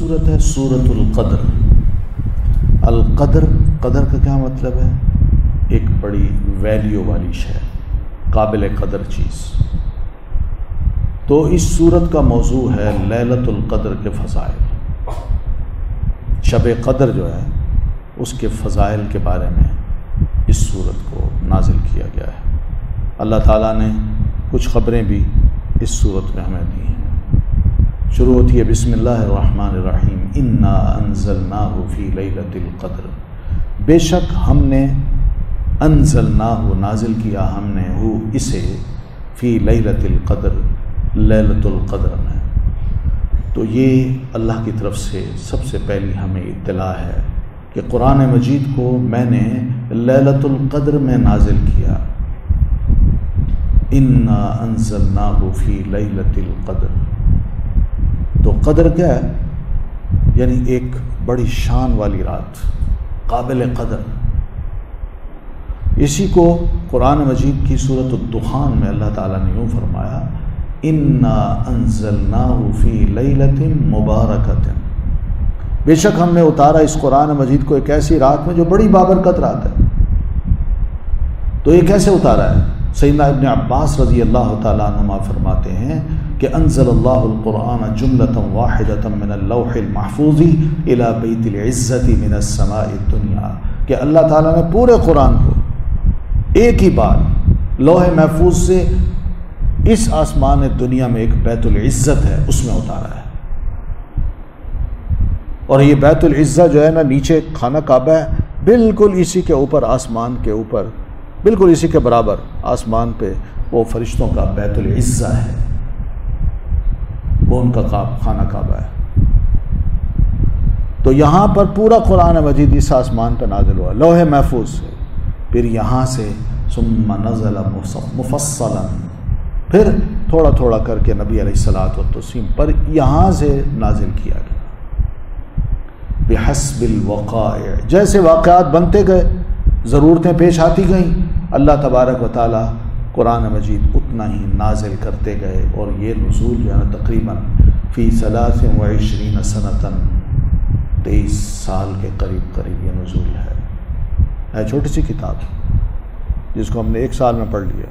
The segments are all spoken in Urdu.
صورت ہے سورۃ القدر۔ القدر، قدر کا کیا مطلب ہے؟ ایک بڑی ویلیو والی شے، قابل قدر چیز۔ تو اس صورت کا موضوع ہے لیلۃ القدر کے فضائل۔ شب قدر جو ہے اس کے فضائل کے بارے میں اس صورت کو نازل کیا گیا ہے۔ اللہ تعالیٰ نے کچھ خبریں بھی اس صورت میں ہمیں دی ہیں۔ شروع ہوتی ہے بسم اللہ الرحمن الرحیم، انا انزلناہ فی لیلۃ القدر، بے شک ہم نے انزلناہ نازل کیا ہم نے ہو اسے فی لیلۃ القدر، لیلۃ القدر میں۔ تو یہ اللہ کی طرف سے سب سے پہلی ہمیں اطلاع ہے کہ قرآن مجید کو میں نے لیلۃ القدر میں نازل کیا۔ انا انزلناہ فی لیلۃ القدر، تو قدر کیا ہے؟ یعنی ایک بڑی شان والی رات، قابل قدر۔ اسی کو قرآن مجید کی سورۃ الدخان میں اللہ تعالیٰ نے یوں فرمایا، انا انزلناہ فی لیلۃ مبارکۃ، بے شک ہم نے اتارا اس قرآن مجید کو ایک ایسی رات میں جو بڑی بابرکت رات ہے۔ تو یہ کیسے اتارا ہے؟ سیدنا ابن عباس رضی اللہ تعالیٰ عنہما فرماتے ہیں کہ انزل اللہ القرآن جملۃ واحدۃ من اللوح المحفوظ الی بیت العزۃ من السماء الدنیا، کہ اللہ تعالیٰ نے پورے قرآن کو ایک ہی بار لوح محفوظ سے اس آسمان دنیا میں ایک بیت العزت ہے اس میں اتارا ہے۔ اور یہ بیت العزہ جو ہے نا، نیچے خانہ کعبہ ہے، بالکل اسی کے اوپر، آسمان کے اوپر بالکل اسی کے برابر آسمان پہ وہ فرشتوں کا بیت العزہ ہے، وہ ان کا خانہ کعبہ ہے۔ تو یہاں پر پورا قرآن مجید اس آسمان پہ نازل ہوا لوح محفوظ سے، پھر یہاں سے ثم نزل مفصلا، پھر تھوڑا تھوڑا کر کے نبی علیہ الصلوۃ والتسلیم پر یہاں سے نازل کیا گیا۔ بحسب الوقائع، جیسے واقعات بنتے گئے، ضرورتیں پیش آتی گئیں، اللہ تبارک و تعالیٰ قرآن مجید اتنا ہی نازل کرتے گئے۔ اور یہ نزول جو ہے نا تقریباً فی 23 سنۃ، 23 سال کے قریب یہ نزول ہے چھوٹی سی کتاب جس کو ہم نے 1 سال میں پڑھ لیا،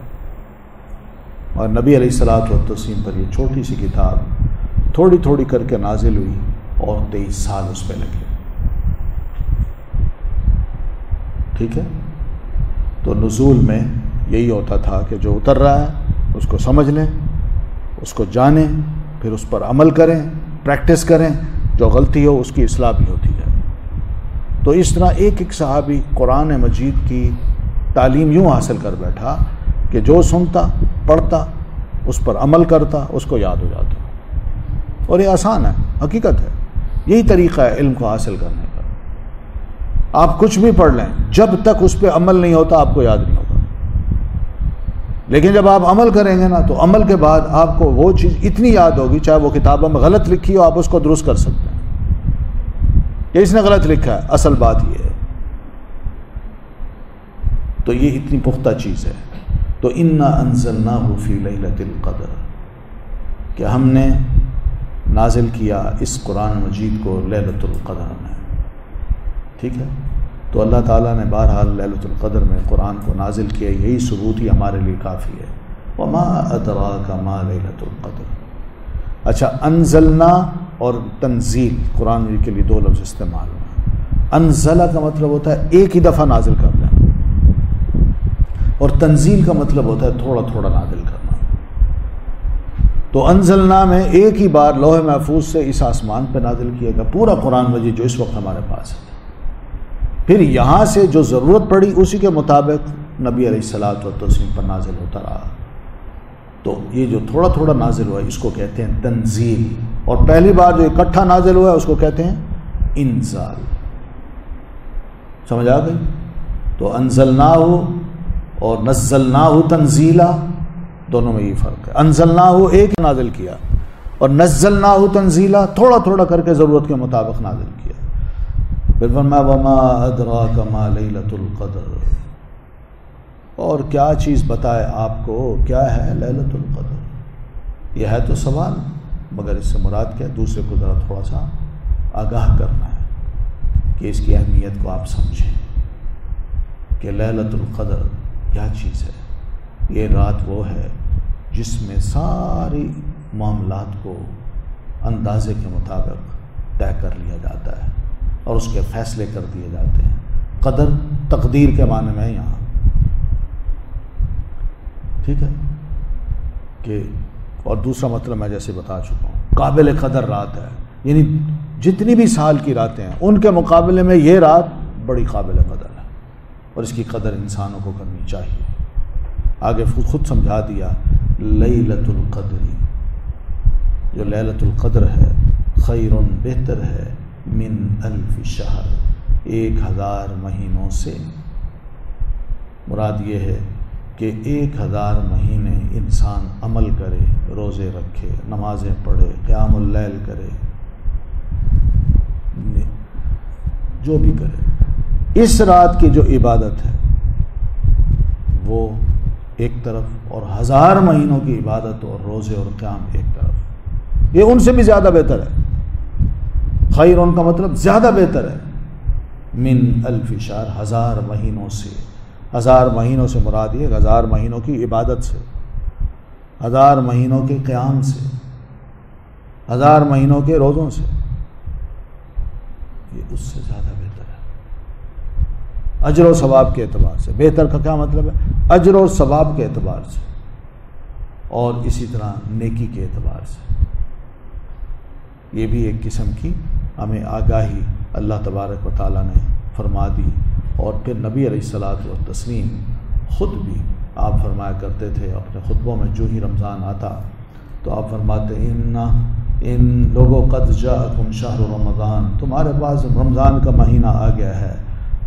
اور نبی علیہ الصلوۃ والتسلیم پر یہ چھوٹی سی کتاب تھوڑی تھوڑی کر کے نازل ہوئی اور 23 سال اس پہ لگے۔ ٹھیک ہے، تو نزول میں یہی ہوتا تھا کہ جو اتر رہا ہے اس کو سمجھ لیں، اس کو جانیں، پھر اس پر عمل کریں، پریکٹس کریں، جو غلطی ہو اس کی اصلاح بھی ہوتی ہے۔ تو اس طرح ایک ایک صحابی قرآن مجید کی تعلیم یوں حاصل کر بیٹھا کہ جو سنتا، پڑھتا، اس پر عمل کرتا، اس کو یاد ہو جاتا۔ اور یہ آسان ہے، حقیقت ہے، یہی طریقہ ہے علم کو حاصل کرنے کا۔ آپ کچھ بھی پڑھ لیں، جب تک اس پہ عمل نہیں ہوتا آپ کو یاد نہیں ہوگا، لیکن جب آپ عمل کریں گے نا تو عمل کے بعد آپ کو وہ چیز اتنی یاد ہوگی، چاہے وہ کتابوں میں غلط لکھی ہو، آپ اس کو درست کر سکتے ہیں کہ اس نے غلط لکھا ہے، اصل بات یہ ہے۔ تو یہ اتنی پختہ چیز ہے۔ تو انا انزلناہ فی لیلۃ القدر، کہ ہم نے نازل کیا اس قرآن مجید کو لیلۃ القدر میں۔ ٹھیک ہے، تو اللہ تعالیٰ نے بہرحال لیلۃ القدر میں قرآن کو نازل کیا، یہی ثبوت ہی ہمارے لیے کافی ہے۔ وما ادراک ما لیلۃ القدر۔ اچھا، انزلنا اور تنزیل قرآن کے لیے 2 لفظ استعمال ہوئے۔ انزلہ کا مطلب ہوتا ہے ایک ہی دفعہ نازل کر دینا، اور تنزیل کا مطلب ہوتا ہے تھوڑا تھوڑا نازل کرنا۔ تو انزلنا میں ایک ہی بار لوح محفوظ سے اس آسمان پہ نازل کیا گیا پورا قرآن مجید جو اس وقت ہمارے پاس ہے۔ پھر یہاں سے جو ضرورت پڑی اسی کے مطابق نبی علیہ الصلوۃ والتسلیم پر نازل ہوتا رہا۔ تو یہ جو تھوڑا تھوڑا نازل ہوا ہے اس کو کہتے ہیں تنزیل، اور پہلی بار جو اکٹھا نازل ہوا ہے اس کو کہتے ہیں انزال۔ سمجھ آ گئی؟ تو انزلناہ اور نزلناہ تنزیلا، دونوں میں یہ فرق ہے۔ انزلناہ ایک نازل کیا، اور نزلناہ تنزیلا تھوڑا تھوڑا کر کے ضرورت کے مطابق نازل کیا۔ پھر فرمایا وما ادراک ما لیلۃ القدر، اور کیا چیز بتائے آپ کو کیا ہے لیلۃ القدر؟ یہ ہے تو سوال، مگر اس سے مراد کیا ہے؟ دوسرے کو ذرا تھوڑا سا آگاہ کرنا ہے کہ اس کی اہمیت کو آپ سمجھیں کہ لیلۃ القدر کیا چیز ہے۔ یہ رات وہ ہے جس میں ساری معاملات کو اندازے کے مطابق طے کر لیا جاتا ہے اور اس کے فیصلے کر دیے جاتے ہیں۔ قدر تقدیر کے معنی میں یہاں ٹھیک ہے کہ، اور دوسرا مطلب میں جیسے بتا چکا ہوں، قابل قدر رات ہے، یعنی جتنی بھی سال کی راتیں ہیں ان کے مقابلے میں یہ رات بڑی قابل قدر ہے اور اس کی قدر انسانوں کو کرنی چاہیے۔ آگے خود سمجھا دیا، لیلۃ القدر، جو لیلۃ القدر ہے، خیر بہتر ہے، من 1000 شہر، 1000 مہینوں سے۔ مراد یہ ہے کہ 1000 مہینے انسان عمل کرے، روزے رکھے، نمازیں پڑھے، قیام اللیل کرے، جو بھی کرے، اس رات کی جو عبادت ہے وہ ایک طرف، اور 1000 مہینوں کی عبادت اور روزے اور قیام ایک طرف، یہ ان سے بھی زیادہ بہتر ہے۔ خیر ان کا مطلب زیادہ بہتر ہے، من 1000 شہر، 1000 مہینوں سے۔ 1000 مہینوں سے مراد یہ 1000 مہینوں کی عبادت سے، 1000 مہینوں کے قیام سے، 1000 مہینوں کے روزوں سے، یہ اس سے زیادہ بہتر ہے اجر و ثواب کے اعتبار سے۔ بہتر کا کیا مطلب ہے؟ اجر و ثواب کے اعتبار سے، اور اسی طرح نیکی کے اعتبار سے۔ یہ بھی ایک قسم کی ہمیں آگاہی اللہ تبارک و تعالیٰ نے فرما دی۔ اور پھر نبی علیہ الصلاۃ والتسلیم خود بھی آپ فرمایا کرتے تھے اپنے خطبوں میں، جو ہی رمضان آتا تو آپ فرماتے ان لوگوں قد جاءکم شہر رمضان، تمہارے پاس رمضان کا مہینہ آ گیا ہے،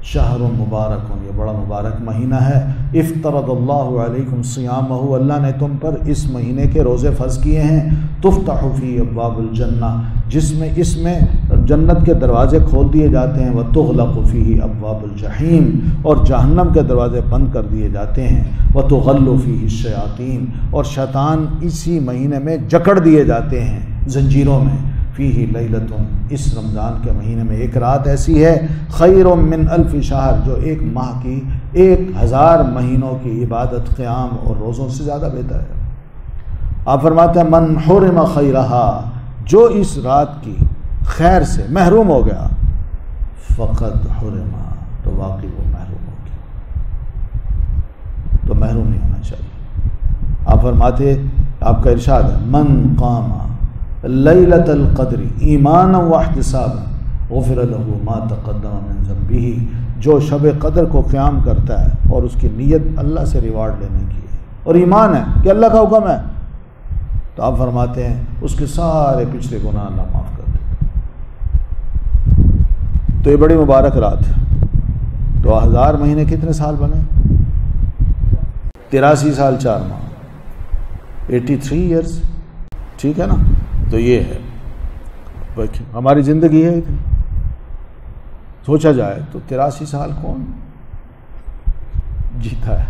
شہر مبارک، یہ بڑا مبارک مہینہ ہے، افترض اللہ علیکم صیامہ، اللہ نے تم پر اس مہینے کے روزے فرض کیے ہیں، تفتح فی ابواب الجنہ، جس میں اس میں جنت کے دروازے کھول دیے جاتے ہیں، وتغلق فیہ ابواب الجحیم، اور جہنم کے دروازے بند کر دیے جاتے ہیں، وتغل فیہ الشیاطین، اور شیطان اسی مہینے میں جکڑ دیے جاتے ہیں زنجیروں میں، فیہ لیلۃ، اس رمضان کے مہینے میں ایک رات ایسی ہے، خیر من 1000 شہر، جو ایک ماہ کی 1000 مہینوں کی عبادت، قیام اور روزوں سے زیادہ بہتر ہے۔ آپ فرماتے ہیں من حرم خیرہا، جو اس رات کی خیر سے محروم ہو گیا، فقد حرم، تو واقعی وہ محروم ہو گیا، تو محروم نہیں ہونا چاہیے۔ آپ فرماتے، آپ کا ارشاد ہے، من قام لیلۃ القدر ایمانا واحتسابا غفر له ما تقدم من ذنبہ، جو شب قدر کو قیام کرتا ہے اور اس کی نیت اللہ سے ریوارڈ لینے کی ہے اور ایمان ہے کہ اللہ کا حکم ہے، تو آپ فرماتے ہیں اس کے سارے پچھلے گناہ اللہ معاف کر دیتا۔ تو یہ بڑی مبارک رات ہے۔ تو 1000 مہینے کتنے سال بنے؟ 83 سال 4 ماہ، 83 ایئرز، ٹھیک ہے نا؟ تو یہ ہے ہماری زندگی ہے اتنی، سوچا جائے تو 83 سال کون جیتا ہے؟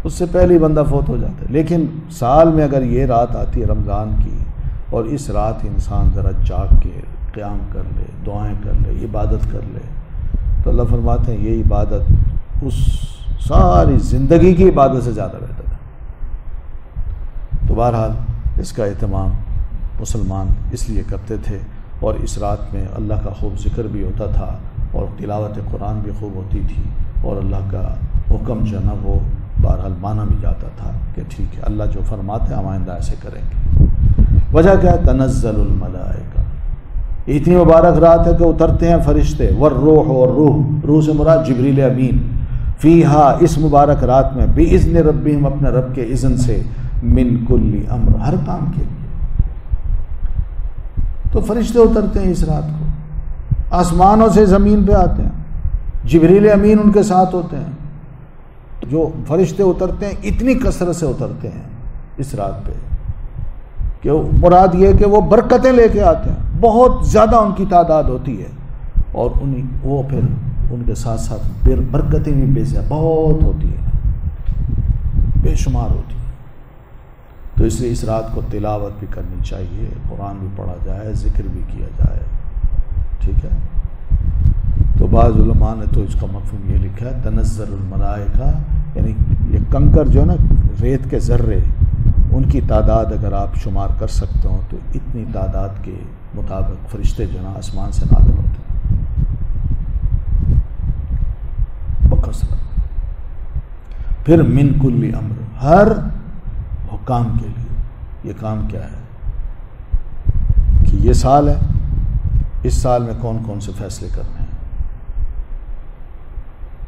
اس سے پہلے بندہ فوت ہو جاتا ہے۔ لیکن سال میں اگر یہ رات آتی ہے رمضان کی، اور اس رات انسان ذرا جاگ کے قیام کر لے، دعائیں کر لے، عبادت کر لے، تو اللہ فرماتے ہیں یہ عبادت اس ساری زندگی کی عبادت سے زیادہ بہتر ہے۔ تو بہرحال اس کا اہتمام مسلمان اس لیے کرتے تھے، اور اس رات میں اللہ کا خوب ذکر بھی ہوتا تھا، اور تلاوت قرآن بھی خوب ہوتی تھی، اور اللہ کا حکم جو ہے نا وہ بہرحال مانا بھی جاتا تھا کہ ٹھیک ہے اللہ جو فرماتے ہیں ہم آئندہ ایسے کریں گے۔ وجہ کیا ہے؟ تنزل الملائکہ، اتنی مبارک رات ہے کہ اترتے ہیں فرشتے، والروح، اور روح سے مراد جبریل امین، فیہا، اس مبارک رات میں، باذن ربہم، اپنے رب کے اذن سے، من کل امر، ہر کام کے لیے۔ تو فرشتے اترتے ہیں اس رات کو، آسمانوں سے زمین پہ آتے ہیں، جبریل امین ان کے ساتھ ہوتے ہیں۔ جو فرشتے اترتے ہیں اتنی کثرت سے اترتے ہیں اس رات پہ کہ مراد یہ کہ وہ برکتیں لے کے آتے ہیں، بہت زیادہ ان کی تعداد ہوتی ہے، اور وہ پھر ان کے ساتھ ساتھ برکتیں بھی بہت ہوتی ہیں، بے شمار ہوتی ہیں۔ تو اس لیے اس رات کو تلاوت بھی کرنی چاہیے، قرآن بھی پڑھا جائے، ذکر بھی کیا جائے، ٹھیک ہے. تو بعض علماء نے تو اس کا مفہوم یہ لکھا ہے تنزل الملائکہ، یعنی یہ کنکر جو ہے نا، ریت کے ذرے، ان کی تعداد اگر آپ شمار کر سکتے ہو تو اتنی تعداد کے مطابق فرشتے جو ہے نا آسمان سے نازل ہوتے ہیں بکثرت. پھر من کل امر، ہر حکام کے لیے. یہ کام کیا ہے کہ یہ سال ہے، اس سال میں کون کون سے فیصلے کرنے ہیں،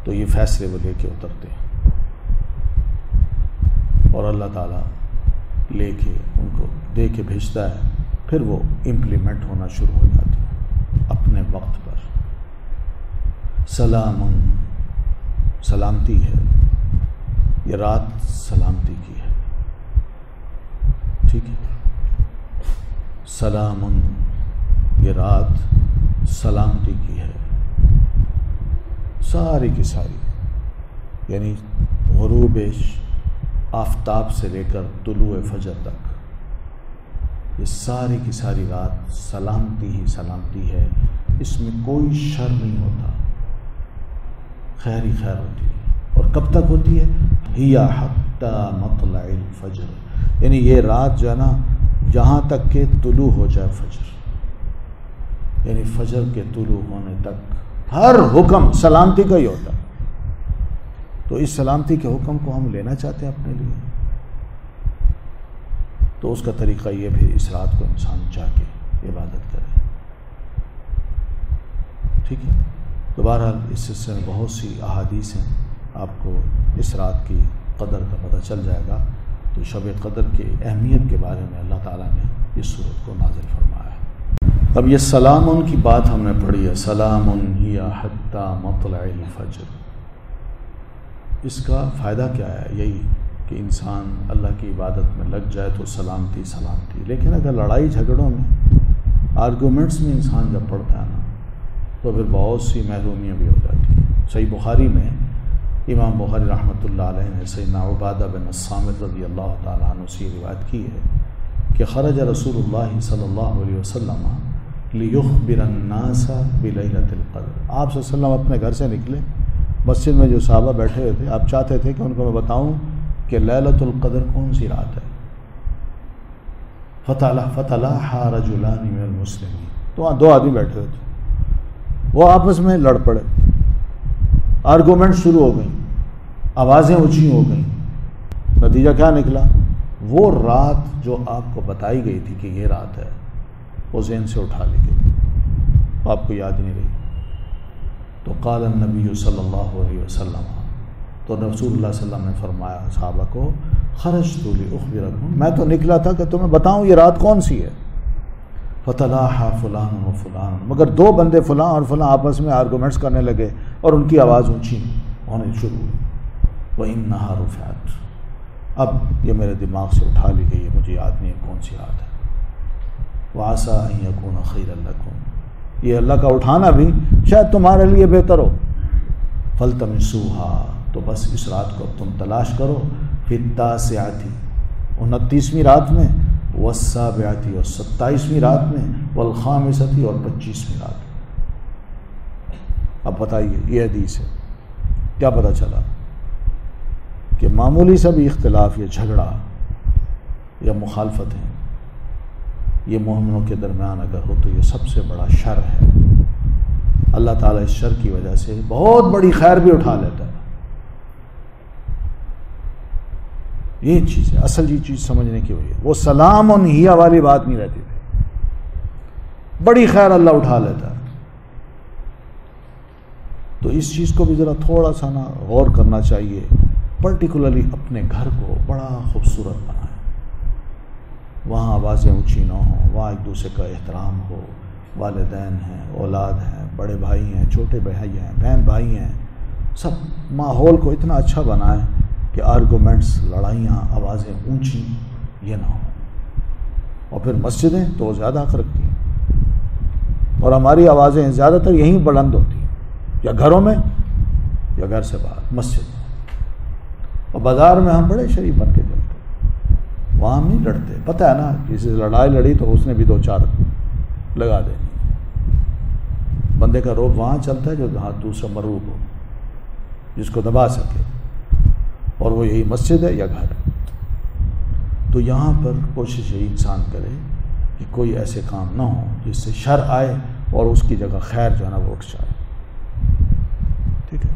تو یہ فیصلے وہ لے کے اترتے ہیں اور اللہ تعالیٰ لے کے ان کو دے کے بھیجتا ہے. پھر وہ امپلیمنٹ ہونا شروع ہو جاتے ہیں اپنے وقت پر. سلام، سلامتی ہے، یہ رات سلامتی کی ہے. ٹھیک ہے، سلام، یہ رات سلامتی کی ہے. ساری کی ساری، یعنی غروب آفتاب سے لے کر طلوع فجر تک یہ ساری کی ساری رات سلامتی ہی سلامتی ہے. اس میں کوئی شر نہیں ہوتا، خیر ہی خیر ہوتی ہے. اور کب تک ہوتی ہے؟ ہیا حتی مطلع الفجر، یعنی یہ رات جو ہے نا جہاں تک کہ طلوع ہو جائے فجر، یعنی فجر کے طلوع ہونے تک ہر حکم سلامتی کا ہی ہوتا ہے. تو اس سلامتی کے حکم کو ہم لینا چاہتے ہیں اپنے لیے، تو اس کا طریقہ یہ بھی اس رات کو انسان جا کے عبادت کرے. ٹھیک ہے. تو بہرحال اس سلسلے میں بہت سی احادیث ہیں، آپ کو اس رات کی قدر کا پتہ چل جائے گا. تو شب قدر کی اہمیت کے بارے میں اللہ تعالیٰ نے اس صورت کو نازل فرمایا ہے. اب یہ سلام کی بات ہم نے پڑھی ہے، سلام ہی حتی مطلع الفجر. اس کا فائدہ کیا ہے؟ یہی کہ انسان اللہ کی عبادت میں لگ جائے تو سلامتی سلامتی. لیکن اگر لڑائی جھگڑوں میں، آرگومنٹس میں انسان جب پڑتا ہے نا تو پھر بہت سی محرومیاں بھی ہو جاتی ہیں. صحیح بخاری میں امام بخاری رحمۃ اللہ علیہ نے سیدنا عبادہ بن الصامت رضی اللہ تعالیٰ عنہ سے روایت کی ہے کہ خرج رسول اللہ صلی اللہ علیہ وسلم لیخبر الناس بلیلۃ القدر. آپ صلی اللہ علیہ وسلم اپنے گھر سے نکلے، مسجد میں جو صحابہ بیٹھے ہوئے تھے، آپ چاہتے تھے کہ ان کو میں بتاؤں کہ لیلۃ القدر کون سی رات ہے. فتلاحى رجلان من المسلمین، تو وہاں دو آدمی بیٹھے ہوئے تھے، وہ آپس میں لڑ پڑے، آرگومنٹ شروع ہو گئیں، آوازیں اونچی ہو گئیں. نتیجہ کیا نکلا؟ وہ رات جو آپ کو بتائی گئی تھی کہ یہ رات ہے، وہ ذہن سے اٹھا لی گئی، آپ کو یاد نہیں رہی. تو قال النبی صلی اللہ علیہ وسلم، تو رسول اللہ صلی اللہ علیہ وسلم نے فرمایا صحابہ کو، خرجت لاخبرکم، میں تو نکلا تھا کہ تمہیں بتاؤں یہ رات کون سی ہے. فتلاحى فلان و فلان، مگر دو بندے فلاں اور فلاں آپس میں آرگومنٹس کرنے لگے اور ان کی آواز اونچی ہونے شروع ہوئی. وإنها رفعت، اب یہ میرے دماغ سے اٹھا لی گئی ہے، مجھے یاد نہیں ہے کون سی رات ہے. وعسى أن يكون خيرا لكم، یہ اللہ کا اٹھانا بھی شاید تمہارے لیے بہتر ہو. فالتمسوها، تو بس اس رات کو تم تلاش کرو. فی التاسعۃ، 29ویں رات میں، والسابعۃ، اور 27ویں رات میں، والخامسۃ، اور 25ویں رات میں. اب بتائیے یہ حدیث ہے، کیا پتہ چلا؟ کہ معمولی سا بھی اختلاف یا جھگڑا یا مخالفت ہے، یہ مومنوں کے درمیان اگر ہو تو یہ سب سے بڑا شر ہے. اللہ تعالیٰ اس شر کی وجہ سے بہت بڑی خیر بھی اٹھا لیتا ہے. یہ چیز ہے اصل، یہ چیز سمجھنے کی ہوئی ہے. وہ سلام و نہیا والی بات نہیں رہتی تھی، بڑی خیر اللہ اٹھا لیتا ہے. تو اس چیز کو بھی ذرا تھوڑا سا نا غور کرنا چاہیے. پرٹیکولرلی اپنے گھر کو بڑا خوبصورت بنائیں، وہاں آوازیں اونچی نہ ہوں، وہاں ایک دوسرے کا احترام ہو. والدین ہیں، اولاد ہیں، بڑے بھائی ہیں، چھوٹے بھائی ہیں، بہن بھائی ہیں، سب ماحول کو اتنا اچھا بنائیں کہ آرگومنٹس، لڑائیاں، آوازیں اونچی یہ نہ ہوں. اور پھر مسجدیں تو زیادہ حق رکھتی ہیں، اور ہماری آوازیں زیادہ تر یہیں بلند ہوتی ہیں، یا گھروں میں یا گھر سے باہر مسجد میں. اور بازار میں ہم بڑے شریف بن کے چلتے ہیں، وہاں ہم نہیں لڑتے. پتہ ہے نا کسی سے لڑائی لڑی تو اس نے بھی دو چار لگا دیں. بندے کا روب وہاں چلتا ہے جو ہاتھ دوسرا مروب ہو، جس کو دبا سکے، اور وہ یہی مسجد ہے یا گھر ہے۔ تو یہاں پر کوشش یہی انسان کرے کہ کوئی ایسے کام نہ ہوں جس سے شر آئے اور اس کی جگہ خیر جو ہے نا وہ اٹھ جائے۔ ٹھیک ہے۔